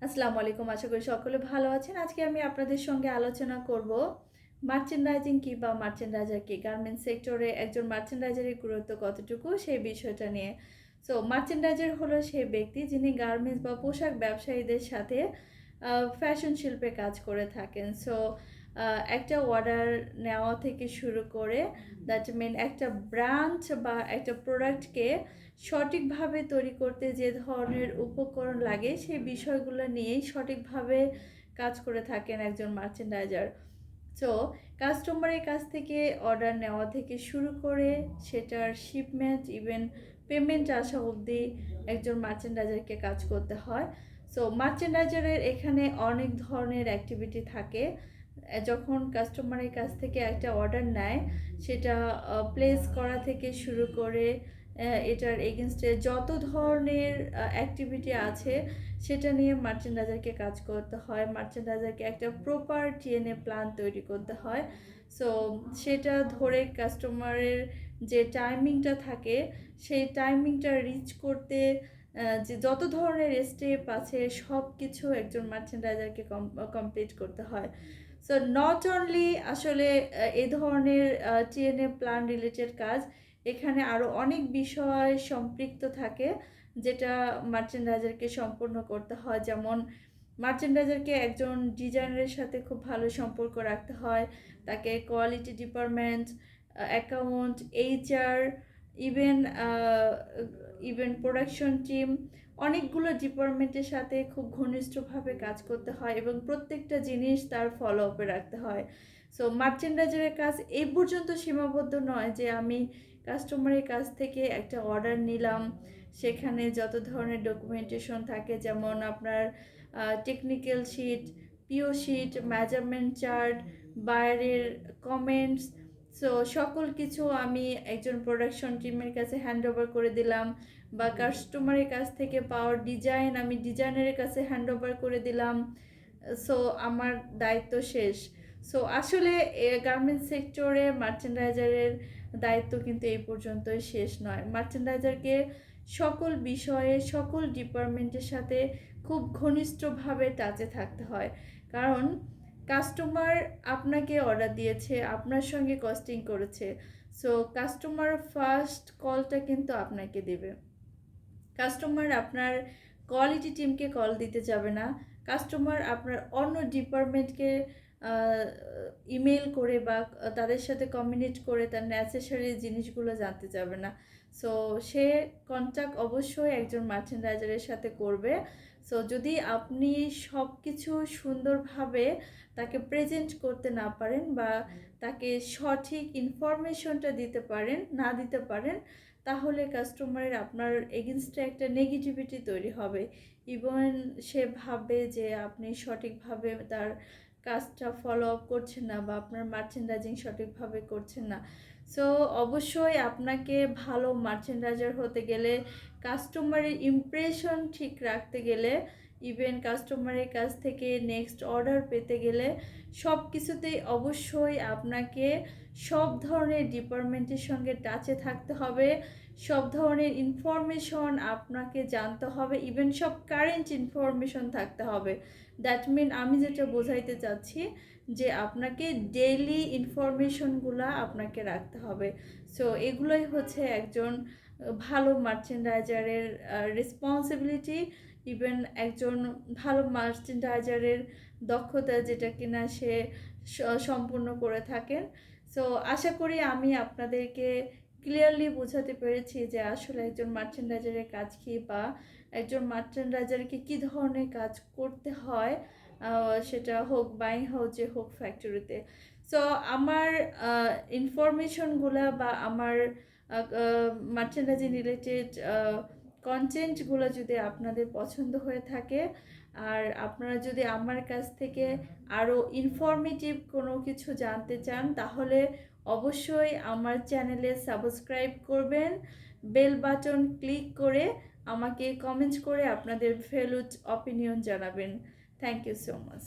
আসসালামু আলাইকুম, আশা করি সকলে ভালো আছেন। আজকে আমি আপনাদের সঙ্গে আলোচনা করব মার্চেন্ডাইজিং কি বা মার্চেন্ডাইজার কি, গার্মেন্টস সেক্টরে একজন মার্চেন্ডাইজারের গুরুত্ব কতটুকু সেই বিষয়টা নিয়ে। সো মার্চেন্ডাইজার হলো সেই ব্যক্তি যিনি গার্মেন্টস বা পোশাক ব্যবসায়ীদের সাথে ফ্যাশন শিল্পে কাজ করে থাকেন। সো একটা অর্ডার নেওয়া থেকে শুরু করে দ্যাট মিন একটা ব্র্যান্ড বা একটা প্রোডাক্টকে সঠিকভাবে তৈরি করতে যে ধরনের উপকরণ লাগে সেই বিষয়গুলো নিয়েই সঠিকভাবে কাজ করে থাকেন একজন মার্চেন্ডাইজার। সো কাস্টমারের কাছ থেকে অর্ডার নেওয়া থেকে শুরু করে সেটার শিপমেন্ট ইভেন পেমেন্ট আসা অবধি একজন মার্চেন্ডাইজারকে কাজ করতে হয়। সো মার্চেন্ডাইজারের এখানে অনেক ধরনের অ্যাক্টিভিটি থাকে। যখন কাস্টমারের কাছ থেকে একটা অর্ডার নেয় সেটা প্লেস করা থেকে শুরু করে এটার এগেনস্টে যত ধরনের অ্যাক্টিভিটি আছে সেটা নিয়ে মার্চেন্ডাইজারকে কাজ করতে হয়। মার্চেন্ডাইজারকে একটা প্রপার টিএনএ প্ল্যান তৈরি করতে হয়। সো সেটা ধরে কাস্টমারের যে টাইমিংটা থাকে সেই টাইমিংটা রিচ করতে যে যত ধরনের স্টেপ আছে সব কিছু একজন মার্চেন্ডাইজারকে কমপ্লিট করতে হয়। সো নট অনলি আসলে এই ধরনের টিএনএ প্ল্যান রিলেটেড কাজ, এখানে আরও অনেক বিষয় সম্পৃক্ত থাকে যেটা মার্চেন্ডাইজারকে সম্পূর্ণ করতে হয়। যেমন মার্চেন্ডাইজারকে একজন ডিজাইনারের সাথে খুব ভালো সম্পর্ক রাখতে হয়, তাকে quality department, account, HR, even even production team, অনেকগুলো ডিপার্টমেন্টের সাথে খুব ঘনিষ্ঠভাবে কাজ করতে হয় এবং প্রত্যেকটা জিনিস তার ফলো আপে রাখতে হয়। সো মার্চেন্ডাইজারের কাজ এই পর্যন্ত সীমাবদ্ধ নয় যে আমি কাস্টমারের কাছ থেকে একটা অর্ডার নিলাম, সেখানে যত ধরনের ডকুমেন্টেশন থাকে যেমন আপনার টেকনিক্যাল শিট, পিও শিট, মেজারমেন্ট চার্ট, বাইরের কমেন্টস, সো সকল কিছু আমি একজন প্রোডাকশন টিমের কাছে হ্যান্ড ওভার করে দিলাম, বা কাস্টমারের কাছ থেকে পাওয়ার ডিজাইন আমি ডিজাইনারের কাছে হ্যান্ড ওভার করে দিলাম। সো আমার দায়িত্ব শেষ। সো আসলে গার্মেন্টস সেক্টরে মার্চেন্ডাইজারের দায়িত্ব কিন্তু এই পর্যন্তই শেষ নয়। মার্চেন্ডাইজারকে সকল বিষয়ে সকল ডিপার্টমেন্টের সাথে খুব ঘনিষ্ঠভাবে টাচে থাকতে হয়, কারণ কাস্টমার আপনাকে অর্ডার দিয়েছে, আপনার সঙ্গে কস্টিং করেছে। সো কাস্টমার ফার্স্ট কলটা কিন্তু আপনাকে দেবে। কাস্টমার আপনার কোয়ালিটি টিমকে কল দিতে যাবে না, কাস্টমার আপনার অন্য ডিপার্টমেন্টকে ইমেল করে বা তাদের সাথে কমিউনিকেট করে তার নেসেসারি জিনিসগুলো জানতে যাবে না। সো সে কন্ট্যাক্ট অবশ্যই একজন মার্চেন্ডাইজারের সাথে করবে। সো যদি আপনি সব কিছু সুন্দরভাবে তাকে প্রেজেন্ট করতে না পারেন বা তাকে সঠিক ইনফরমেশনটা দিতে পারেন, তাহলে কাস্টমারের আপনার এগেনস্টে একটা নেগেটিভিটি তৈরি হবে। ইভেন সে ভাববে যে আপনি সঠিকভাবে তার কাজটা ফলো আপ করছেন না বা আপনার মার্চেন্ডাইজিং সঠিকভাবে করছেন না। সো অবশ্যই আপনাকে ভালো মার্চেন্ডাইজার হতে গেলে, কাস্টমারের ইমপ্রেশন ঠিক রাখতে গেলে, ইভেন কাস্টমারের কাছ থেকে নেক্সট অর্ডার পেতে গেলে সব কিছুতেই অবশ্যই আপনাকে সব ধরনের ডিপার্টমেন্টের সঙ্গে টাচে থাকতে হবে, সব ধরনের ইনফরমেশন আপনাকে জানতে হবে, ইভেন সব কারেন্ট ইনফরমেশন থাকতে হবে। দ্যাট মিন আমি যেটা বোঝাইতে চাচ্ছি যে আপনাকে ডেইলি ইনফরমেশনগুলো আপনাকে রাখতে হবে। সো এগুলোই হচ্ছে একজন ভালো মার্চেন্ডাইজারের রেসপন্সিবিলিটি, ইভেন একজন ভালো মার্চেন্ডাইজারের দক্ষতা যেটা কিনা সে সম্পূর্ণ করে থাকেন। সো আশা করি আমি আপনাদেরকে ক্লিয়ারলি বোঝাতে পেরেছি যে আসলে একজন মার্চেন্ডাইজারের কাজ কী বা একজন মার্চেন্ডাইজারকে কী ধরনের কাজ করতে হয়, সেটা হোক বাইং হাউসে হোক ফ্যাক্টরিতে। সো আমার ইনফরমেশনগুলো বা আমার মার্চেন্ডাইজিং রিলেটেড কন্টেন্টগুলো যদি আপনাদের পছন্দ হয়ে থাকে আর আপনারা যদি আমার কাছ থেকে আরও ইনফরমেটিভ কোনো কিছু জানতে চান, তাহলে অবশ্যই আমার চ্যানেলে সাবস্ক্রাইব করবেন, বেল বাটন ক্লিক করে আমাকে কমেন্ট করে আপনাদের ভ্যালুড অপিনিয়ন জানাবেন। Thank you so much.